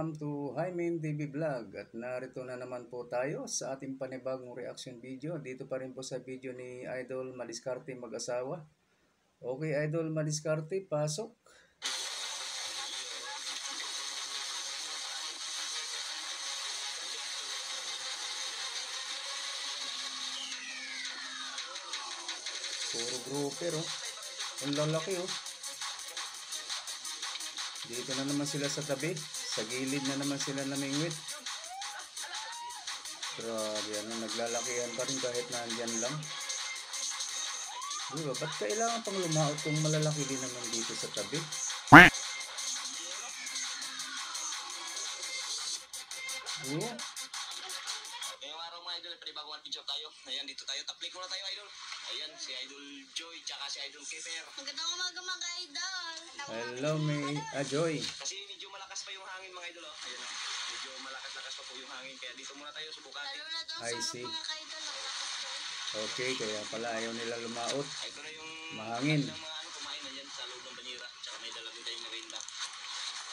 Welcome to Hymen TV Vlog at narito na naman po tayo sa ating panibagong reaction video. Dito pa rin po sa video ni Idol Madiskarte mag-asawa. Okay, Idol Madiskarte, pasok. Puro grouper oh. Ang lalaki oh. Dito na naman sila sa tabi. Sa gilid na naman sila namingwit. Grabe, naglalakihan pa rin kahit nandyan lang. Diba, ba't kailangan pang lumaot kung malalaki din naman dito sa tabi? Oh. Ngayong araw mga idol, panibagong video tayo. Ayan, dito tayo. Taplik muna tayo, idol. Ayan, si Idol Joy, tsaka si Idol Keper. Magandang umaga mga idol. Hello, May Joy. Kasi medyo malakas pa yung hangin mga idol. Oh. Ayan, oh. Medyo malakas-lakas pa po yung hangin. Kaya dito muna tayo subukan. Lalo na doon I sa see. mga idol. Ang lakas doon. Okay, kaya pala ayaw nila lumaot. Ito na yung Mahangin. mga kumain na yan sa loob ng banyera. Tsaka may dala din tayong merinda.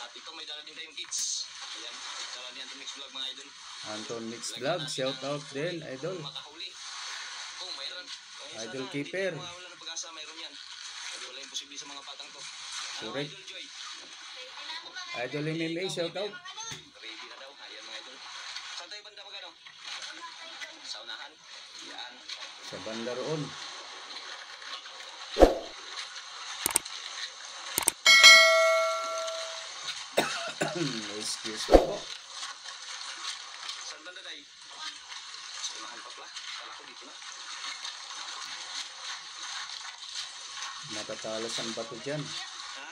At ito may dala din tayong kids. Ayan, dala din Anton Mix Vlog mga idol. Anton Mix Vlog, shout out din, Idol. Makahuli. Oh, mayroon. Idol Keeper. Wala ng pag-asa, mayroon yan. Wala imposible sa mga patang to. Correct. Idol Joy. Idol MMA, shout out. Ready na daw. Ayan mga idol. Saan tayo banda magano? Sa unahan. Yan. Sa banda roon. Excuse me po. Saan banda tayo? Sa unahan pa pala. Kala ko dito na. Matatalas ang bato dyan. Ha?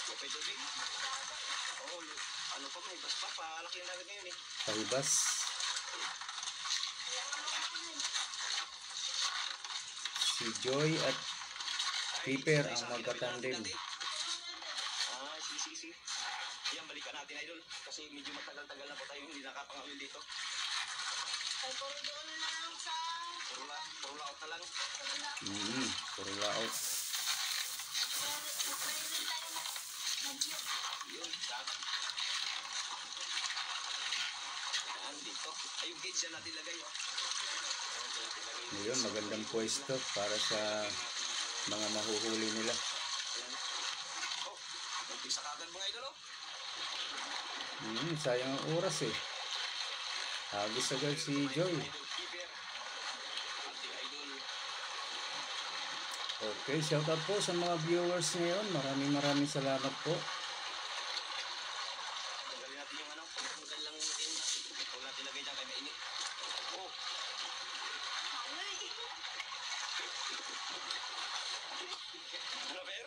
Kapay tubig? Oo. Ano pa may bas pa? Palaki yung dagat ngayon eh. Tahibas. Si Joy at Keeper ang magkatandem. Sige. Yan, balikan natin idol. Kasi medyo matagal-tagal na po tayo hindi nakapangawin dito. Ay, puro doon na lang sa... Puro laot na lang. Puro laot. Mag-try rin tayo mag-view. Yun, dagat. Yan, dito. Ay, yung gauge yan natin lagay, oh. Ngayon, magandang pwesto para sa mga mahuhuli nila. Oh, mag-isa kagad mga idol, oh. Sayang ang oras eh. Hagis agad si Joy. Okay, shout out po sa mga viewers ngayon. Maraming salamat po. Tanggalin natin yung ano, pagkakutan lang natin. Huwag natin lagay dyan kaya mainit. Oh. Ano, Fer?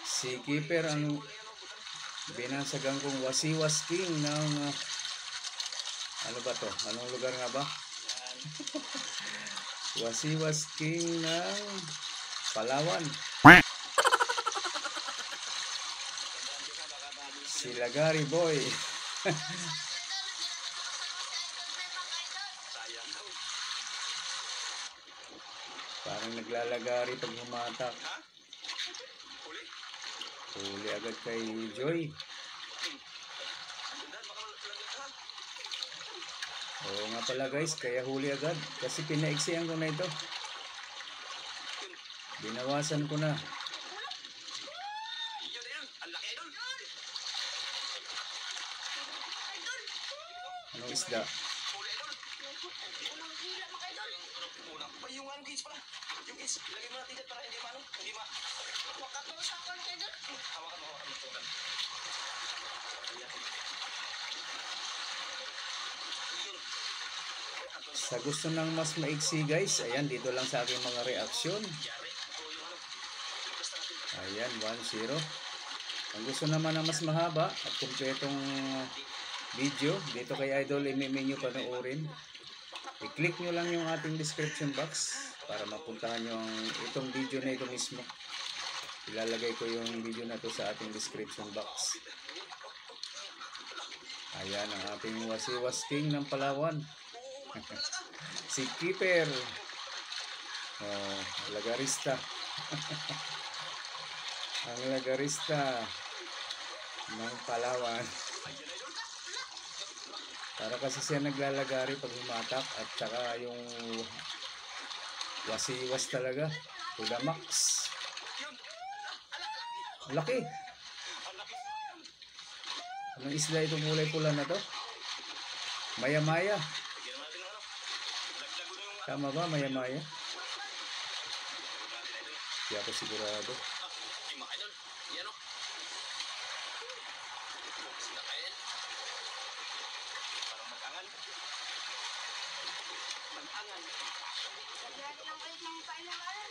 Si Keeper ang binasagan kong wasiwas king ng ano ba to? Anong lugar nga ba? Wasiwas king ng Palawan. Si Lagari Boy. Sayang daw. Parang naglalagari pag humatak. Ha? Huli? Huli agad kay Joy. Ganda, baka malagyan ka. Oo nga pala guys, kaya huli agad. Kasi pinaiksiyan ko na ito. Binawasan ko na. Yun na yun. Ang laki idol. Anong isda? Huli idol. Unang hila mga idol. Unang pa yung ano gauge pala. Yung gauge. Ilagay mo natin dyan para hindi maano. Hindi ma... Wakapos ako mga idol. Hawakan mo. Ayan. Yun. Sa gusto ng mas maiksi guys, ayan dito lang sa aking mga reaksyon. Yari. O yung ano. Basta natin. Ayan, 1-0. Ang gusto naman na mas mahaba at kumpletong video, dito kay Idol MMA nyo panoorin. I-click nyo lang yung ating description box para mapuntahan nyo itong video na ito mismo. Ilalagay ko yung video na to sa ating description box. Ayan ang ating wasiwas king ng Palawan. Si Keeper. Oh, lagarista. Ang lagarista ng Palawan. Para kasi siya naglalagari pag humatak at saka yung wasiwas talaga. To the max. Laki. Anong isda ito kulay pula na to? Maya-maya. Lagyan naman natin ng ano. Laglag mo yung Tama ba? Maya-maya? natin idol. Di ako sigurado. Yung mga idol. Yan o. Sila kain. Parang mag-angan. Mag-angan. Lagyan ng kalit ng kailangan.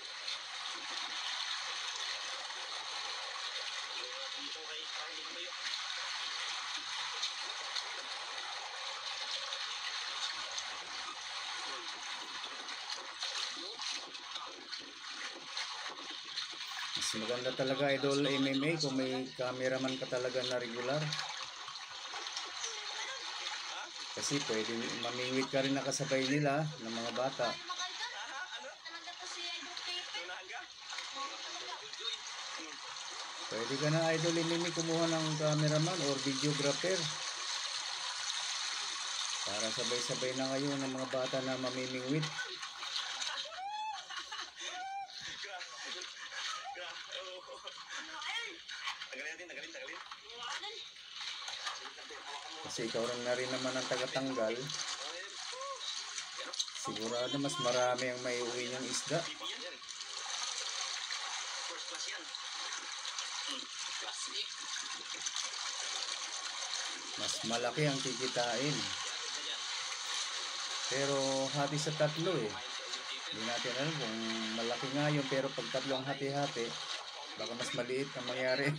Dito kay parang dito kayo. Mas maganda talaga idol MMA kung may cameraman ka talaga na regular. Kasi pwede mamingwit ka rin nakasabay nila ng mga bata. Tayo mga idol. Talaga to si Idol Pepe. Unahan ka? Oo, talaga. Pwede ka na idol MMA kumuha ng cameraman or videographer. Para sabay-sabay na kayo ng mga bata na mamimingwit. Tagalin. Kasi ikaw rin na rin naman ang tagatanggal. Sigurado mas marami ang may uwi niyang isda. First class yan. Classic. Mas malaki ang kikitain. Pero hati sa tatlo eh. Hindi natin alam kung malaki nga yun, pero pag tatlo ang hati-hati, baka mas maliit ang mangyari.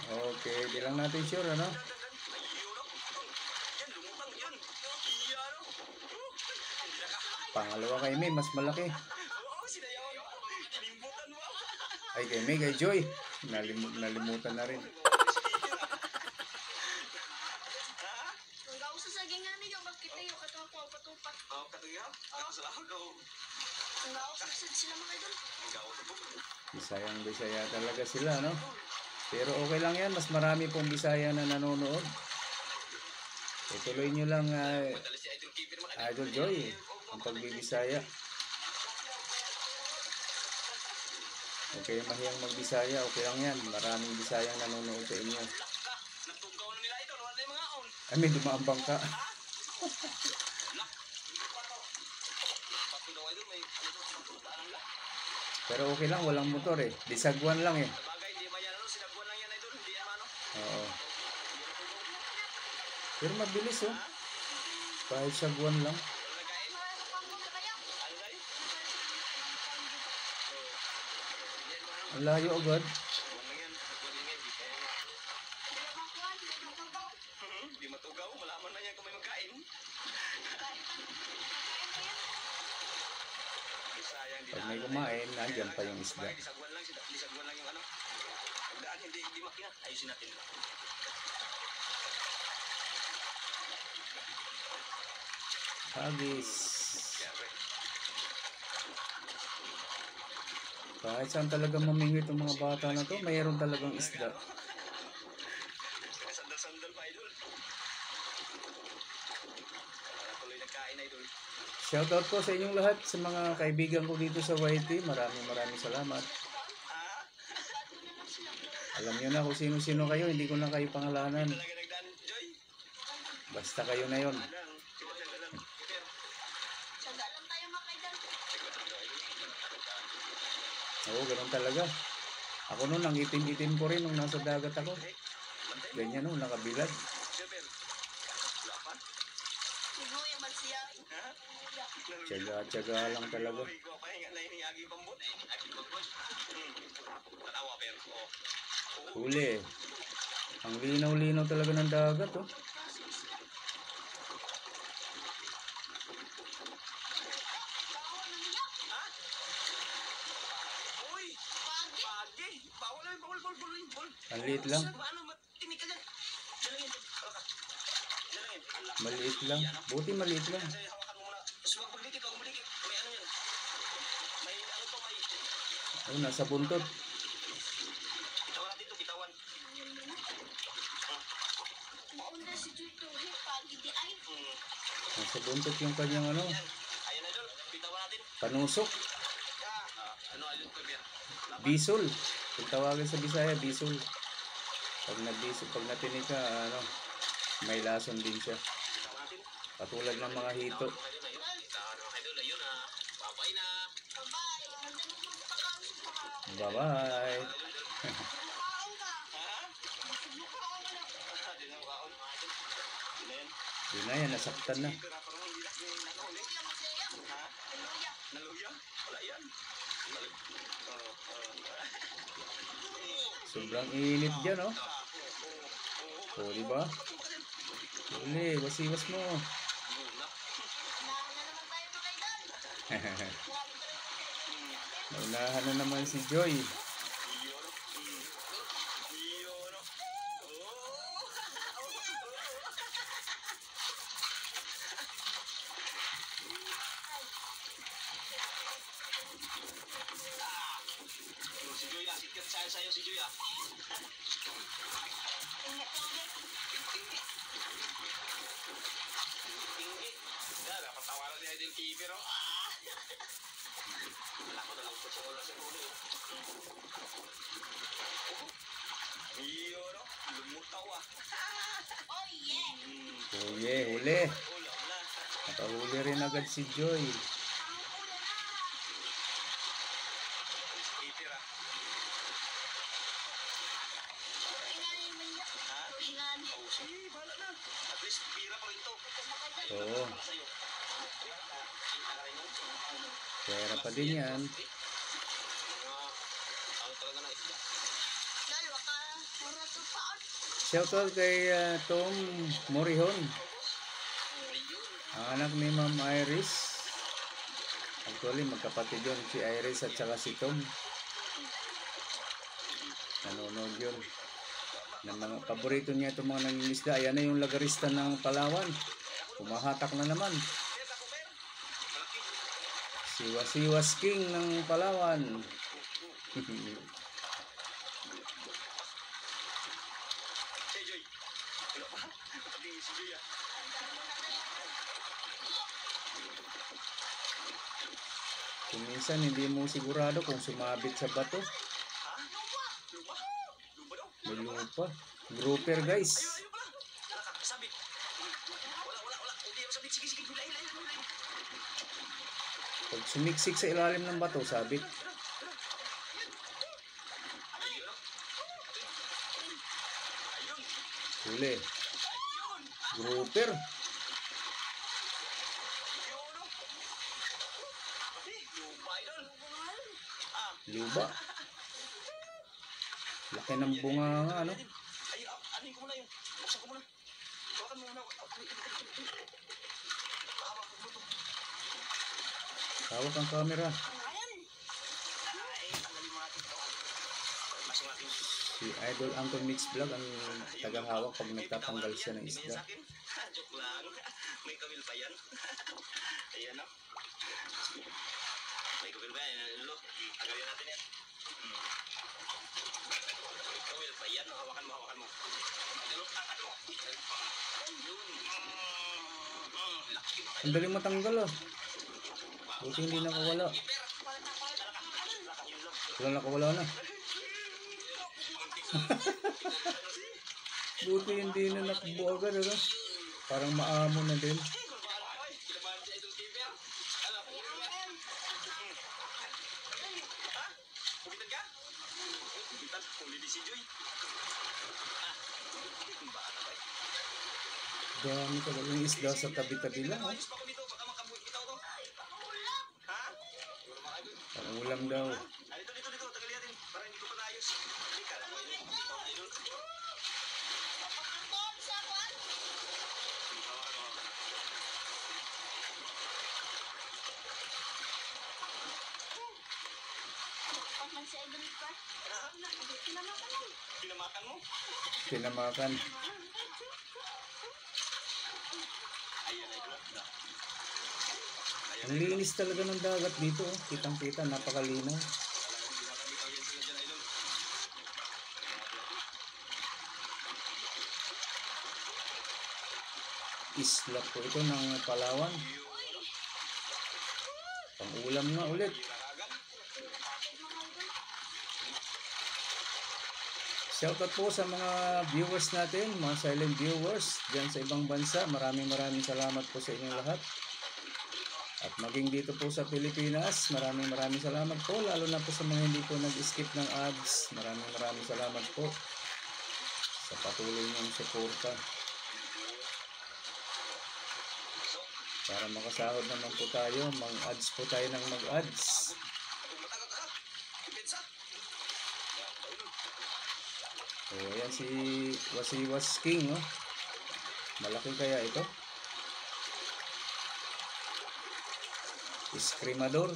Okay, di lang natin sure ano. Pangalawa kay May, mas malaki. Ay kay May, kay Joy. Nalimutan na rin. Ang gawas sa saging nga niyo, bakit tayo katong ko patupat. Ang gawas sa sila mga idol. Bisaya talaga sila, no? Pero okay lang yan, mas marami pong Bisaya na nanonood. Ituloy nyo lang, Idol Joy, ang pagbibisaya. Okay, mahiyang magbisaya, okay lang yan. Maraming Bisayang nanonood sa inyo. Nagtunggaw na nila ito, wala na yung mga on. Ay, may dumaambang ka. Bakit daw idol, may ano to, pagtutaan lang. Pero okay lang, walang motor eh. Disagwan lang eh. Bagay, hindi ba yan ano, sinagwan lang yan idol, hindi yan ano. Oo. Pero mabilis oh. Kahit sagwan lang. Wala nagkain, Marami pa pang mga kaya. ano tayo? Yan mo ano, Ang layo agad. sagwan lang yan, sagwan lang yan, di kaya nga. Hindi makuhan, hindi matubaw. Di matugaw, malaman na yan kung may magkain. Kain pa yan. Sayang, di Pag na may ano, kumain, nandyan pa yung isda. Bagay, disagwan lang, disagwan lang yung ano. Pagdaan, hindi makina, ayusin natin. Hagis. Siyempre. Kahit saan talaga mamingwit ang mga bata na to, mayroon talagang isda. Kaya sandal-sandal pa idol. Tuloy nagkain idol. Shoutout po sa inyong lahat, sa mga kaibigan ko dito sa YT. Maraming salamat. Alam nyo na kung sino-sino kayo, hindi ko na kayo pangalanan. Talaga nagdaan, Joy. Basta kayo na yon. Adang, sila lang. Saga lang tayo mga idol. Oo, ganun talaga. Ako noon, ang itim-itim ko rin nung nasa dagat ako. Ganyan noon, nakabilad. Siyempre. Wala pa. Siguro yung magsiya. Ha? Tiyaga lang talaga. Uy, ko pa hinga na hiniyagi pambot. Agi pambot. Tanawa pero. Oh. Huli. Ang linaw-linaw talaga ng dagat, oh. Uy! Pagi! Bawal. Ang liit lang. Paano matimik ka dyan? Jalangin. Jalangin. Maliit lang. Buti maliit lang. Kasi hawakan mo muna. Tapos huwag magdikit, huwag magdikit. May ano yan. May ano to, may Oh, nasa buntot. Bitawan natin ito, bitawan. Mauna si Juto. Pagi di ay. Nasa buntot yung kanyang ano, Yan. Ayan, idol. Bitawan natin. panusok. Ano, idol, Premier? Bisul. Kung tawagin sa Bisaya, bisul. Pag nabisol, pag natinig ka, ano, may lason din siya. Bitawan natin. Katulad ng mga hito. Idol, ayun. Idol, ayun, Bye-bye na. Bye-bye. Magdalong mo sa pagkakas pa. Bye-bye. Mukhaon ka. Ha? Mukhaon ka na. Di na makaon, mga idol. Di na yan. Yun na yan, nasaktan na. Pero parang hindi na nakahuli. Luya, masaya. Ha? Luya. Naluya? Wala yan. Sobrang init dyan, oh. O, diba? Uli, wasiwas mo. Nauna naman tayo mga idol. Grabe talaga. Naunahan na naman si Joy. Si Joy ah, sikat sa'yo si Joy ah. Ingat, ingat. Tinggi. Tinggi. Yan, napatawaran ni Idol Keeper oh. Wala ko nalang po sa ulo sa ulo. Iyo no, lumutaw ah. Oh yeah. Kuye, huli. Ulo na. Nakahuli rin agad si Joy. Ang ulan na. Keeper ah. Ingani man niya. Ha? Ingani. Oh, sige, bahala na. At least pira pa rin to. Oo, Para sa'yo. Kita ka rin yun. pera pa din yan. Ano talaga na isda? Dalawa ka. Mura to paon. Shoutout kay Tom Morihon. Ang anak ni Ma'am Iris. Actually, magkapatid yun. Si Iris at saka si Tom. Nanonood yun. Ng mga paborito niya itong mga nangingisda. Ayan na yung lagarista ng Palawan. Pumahatak na naman. Siwas-siwas king ng Palawan. Si Joy. Wala pa. Pati si Joy ah. Kung minsan hindi mo sigurado kung sumabit sa bato. Ha? Lupa? Lupa daw? May lupa. Grouper guys. Ayun pala. Nakakasabit. Wala. Hindi ako sabit. Sige. Hulay. Pag sumiksik sa ilalim ng bato, sabit. Ayun. Huli. Grouper. Ayun. Lupa idol. Ah. Luba. Laki ng bunga nga, ano? Ay, anin ko muna yun. Buksan ko muna. Hawakan mo muna. Hawak ko to. Hawak ang camera. Ayan. Ay, tanggalin mo natin ito. Masong natin. Si Idol Anton Mix Vlog ang tagahawak pag nagtatanggal siya ng isda. Joke lang. May kawil pa yan. Ayan o. May kawil pa yan. Lolo, tanggalin natin yan. May kawil pa yan. Hawakan mo. Lolo, ano? Yun. Laki ba? Ang daling matanggal, ah. Buti hindi nakawala. Wala nakawala na. Buti hindi na nakabo agad, ano? Parang maamo na din. Kinabahan si Idol Keeper. Ano? Ha? Kubitan ka? Kubitan? Huli di si Joy. Bata ba? Dami talagang isda sa tabi-tabi lang, ah. Ayos pa ko dito. Baka makabuit bitaw to. Ha? Ang ulam daw. Dito. Tagalin natin. Para hindi ko pa naayos. Hindi ka lang. Bitaw na idol. Papakakon sa kwan. Pag man sa idol ka. Kinamakan mo. Pinamakan mo? Pinamakan. Ayan, idol. Ang linis talaga ng dagat dito, oh. Kitang-kita, napakalinaw. isla po ito ng Palawan. Pang-ulam nga ulit. Shoutout po sa mga viewers natin, mga silent viewers dyan sa ibang bansa. Maraming salamat po sa inyong lahat. At maging dito po sa Pilipinas, maraming salamat po. Lalo na po sa mga hindi po nag-skip ng ads. Maraming salamat po sa patuloy niyong suporta. Para makasahod naman po tayo, mag-ads po tayo ng mag-ads. So, ayan si Wasiwas King, no? Malaki kaya ito? Iskrimador.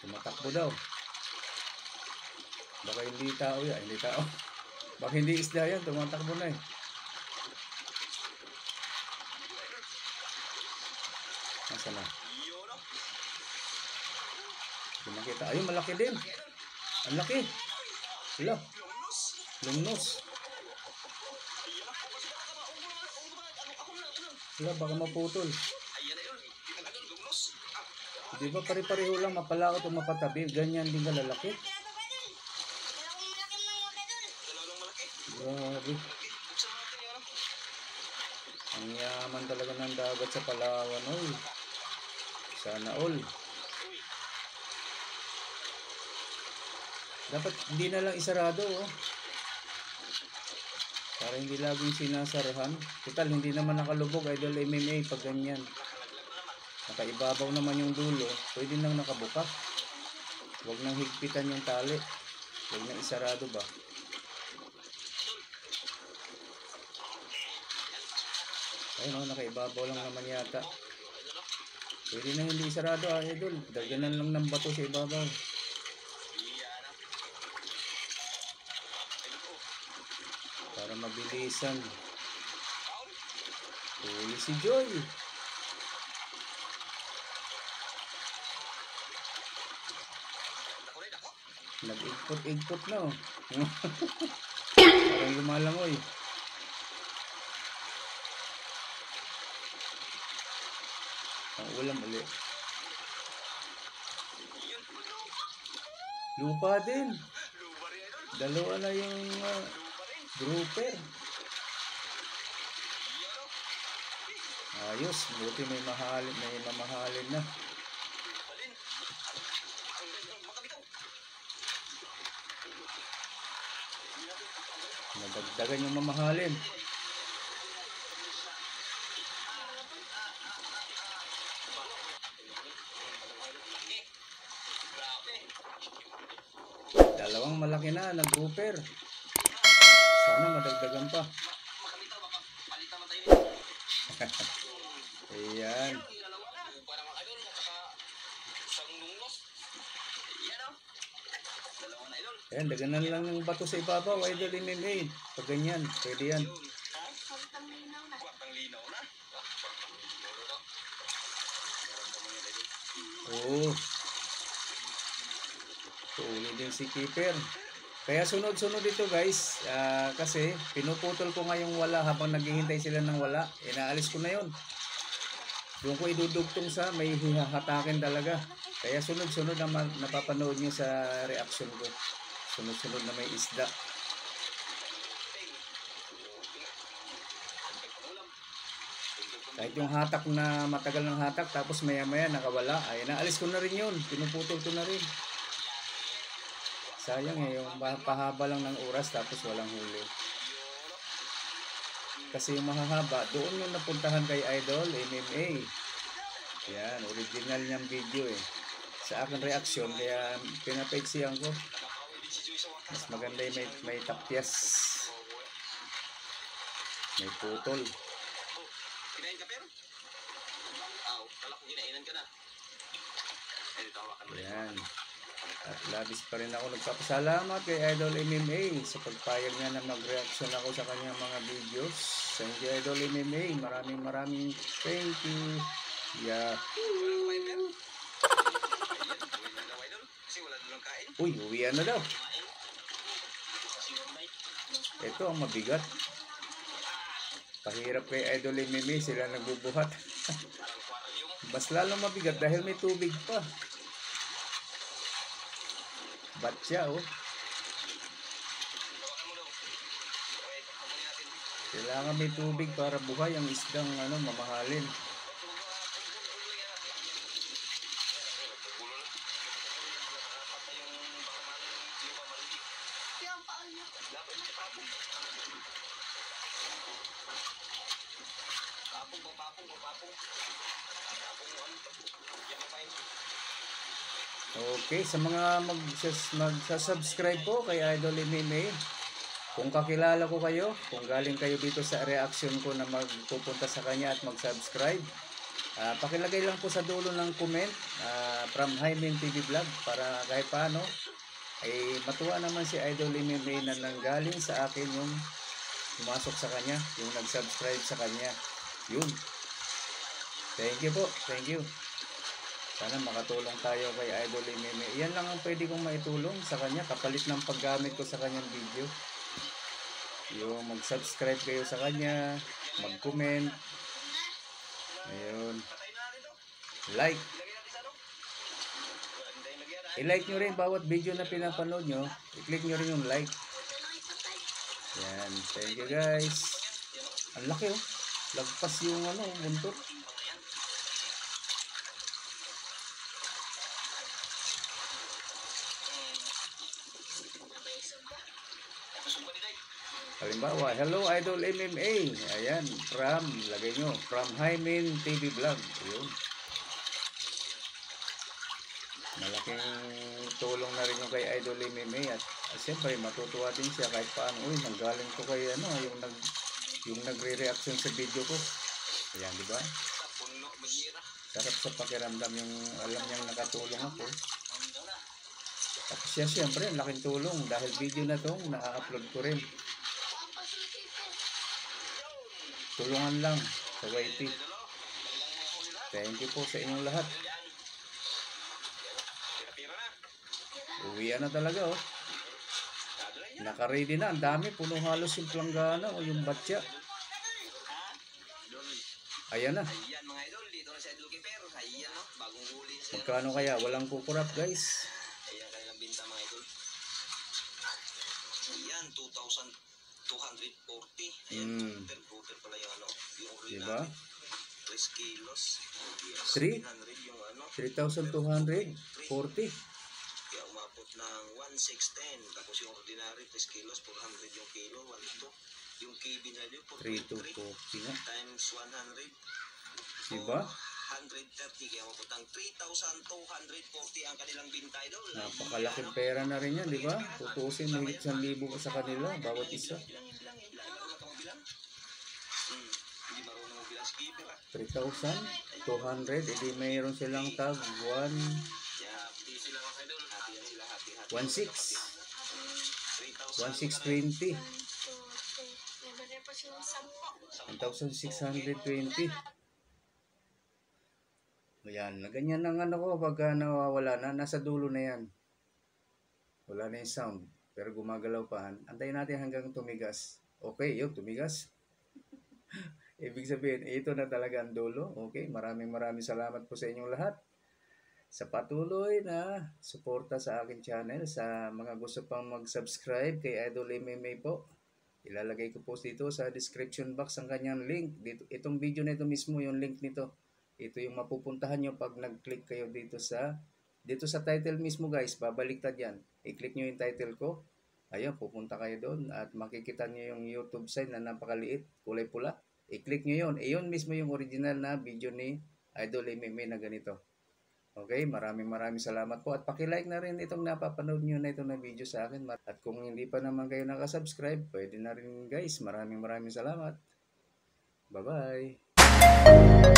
Tumatakbo daw. Baka hindi tao yan, hindi tao. Baka hindi isda yan, tumatakbo na eh. Nasaan na? Hindi nakita. Ayun, malaki din. Ang laki. Wala. Lungnos. Wala, baka maputol. Di ba pare-pareho lang mapalaot o mapatabi? Ganyan din kalalaki. Grabe. Ang yaman talaga ng dagat sa Palawan, oy. Sana all. Dapat hindi na lang isarado, oh. Para hindi laging sinasarahan. Total, hindi naman nakalubog, Idol MMA pag ganyan. Nakaibabaw naman yung dulo, pwede nang nakabuka. Huwag nang higpitan yung tali. Huwag nang isarado ba. Ayun, oh, nakaibabaw lang naman yata. Pwede na hindi isarado, Idol. Daganan lang ng bato sa ibabaw. Para mabilisan. Huli si Joy. Nag-igpot na, oh. Parang lumalangoy. Ang ulam ulit. Lupa din. Dalawa na yung grouper. Ayos, buti may mamahalin na. Nadagdagan yung mamahalin. Dalawang malaki na, nag-grouper. Sana madagdagan pa. Ayan. Ayan, daganan lang ng bato sa ibabaw, Idol MMA. Pag ganyan, pwede yan. Oo. Tuuli din si keeper. Kaya sunod-sunod ito guys. Kasi pinuputol ko nga yung wala habang naghihintay sila ng wala. Inaalis ko na yun. Doon ko idudugtong sa may hihatakin talaga. Kaya sunod-sunod na napapanood nyo sa reaction ko. Sunod-sunod na may isda. Kahit yung hatak na matagal ng hatak tapos maya-maya nakawala. Ay naalis ko na rin yun. Pinuputol ko na rin. Sayang eh, yung pahaba lang ng oras tapos walang huli. Kasi yung mahahaba, doon yung napuntahan kay Idol MMA. Yan, original niyang video eh. Sa akin reaction, kaya pinapaiksiyan ko. Mas maganda yung may tapyas. May putol. Kinain ka pero? Kala ko kinainan ka na. Yan. At labis pa rin ako nagpapasalamat kay Idol MMA sa pagpayag niya na mag-reaction ako sa kanyang mga videos. Thank you Idol MMA. Maraming thank you. Yeah. Uwi na daw, idol. Kasi wala na lang kain. Uy, uwian na daw. Kumain. Kasi wala. Ito ang mabigat. Pahirap kay Idol MMA, sila nagbubuhat. Parang aquarium. Mas lalong mabigat dahil may tubig pa. Batya, oh. Hawakan mo daw. Okay, kukunin natin. Kailangan may tubig para buhay ang isdang mamahalin. Kaya ang paa niya. Okay, sa mga magsasubscribe po kay Idol MMA, kung kakilala ko kayo, kung galing kayo dito sa reaction ko na magpupunta sa kanya at mag-subscribe, pakilagay lang po sa dulo ng comment from Hymen TV Vlog para kahit paano ay matuwa naman si Idol MMA na nanggaling sa akin yung pumasok sa kanya, yung nag-subscribe sa kanya. Yun. Thank you po. Thank you. Sana makatulong tayo kay Idol MMA. Yan lang ang pwede kong maitulong sa kanya kapalit ng paggamit ko sa kanyang video. Yung mag-subscribe kayo sa kanya, mag-comment. Ayun. Like. I-like nyo rin bawat video na pinapanood nyo. I-click nyo rin yung like. Yan. Thank you guys. Ang laki oh. Lagpas yung buntot. Halimbawa, hello Idol MMA. Ayan, lagay nyo, from Hymen TV Vlog. Ayun. Malaking tulong na rin yung kay Idol MMA at siyempre matutuwa din siya kahit paano. Uy, nanggaling ko kay yung nagre-reaction sa video ko. Ayan, di ba? Sarap sa pakiramdam yung alam niyang nakatulong ako. At siya siyempre, laking tulong dahil video na to na-upload ko rin. Tulungan lang sa YT. Thank you po sa inyong lahat. Uwian na talaga oh. Naka-ready na. Ang dami. Puno halos yung planggana o yung batya. Ayan na. Ayan mga idol. Dito na sa Idol Keeper. Ayan no. Bagong huli siya. Magkano kaya? Walang kukurap guys. Ayan kanilang binta mga idol. Ayan 2,240. Ayan. Grouper pala yung yung diba? 3 kilos. 3? 300 yung 3,240. Kaya umabot ng 1,610. Tapos yung ordinary 3 kilos, 400 yung kilo, 1,2. Yung KB na yun, 3,240 nga. times 100. Diba? 130. Kaya maputang 3,240 ang kanilang binta idol. Napakalaking pera na rin yan, di ba? Tutusin mahigit 1,000 sa kanila, bawat isa. Hindi marunong magbilang si Keeper 3,200. Edi mayroon silang tag 1,6. Kaya hindi sila mga idol. Hati yan sila, hati. 1,620. 1,620. Ayan, ganyan ang ko pagka nawawala na, nasa dulo na yan. Wala na yung sound, pero gumagalaw pa. Antayin natin hanggang tumigas. Okay, yun, tumigas. Ibig sabihin, ito na talaga ang dulo. Okay, maraming salamat po sa inyong lahat. Sa patuloy na suporta sa aking channel, sa mga gusto pang mag-subscribe kay Idol MMA po. Ilalagay ko po dito sa description box ang kanyang link. Dito, itong video na ito mismo, yung link nito. Ito yung mapupuntahan nyo pag nag-click kayo dito sa title mismo guys. Babaliktad yan. I-click nyo yung title ko. Ayun, pupunta kayo doon at makikita nyo yung YouTube sign na napakaliit, kulay pula. I-click nyo yun. Iyon mismo yung original na video ni Idol MMA na ganito. Okay, maraming salamat po. At pakilike na rin itong napapanood nyo na itong na video sa akin. At kung hindi pa naman kayo nakasubscribe, pwede na rin guys. Maraming salamat. Bye-bye.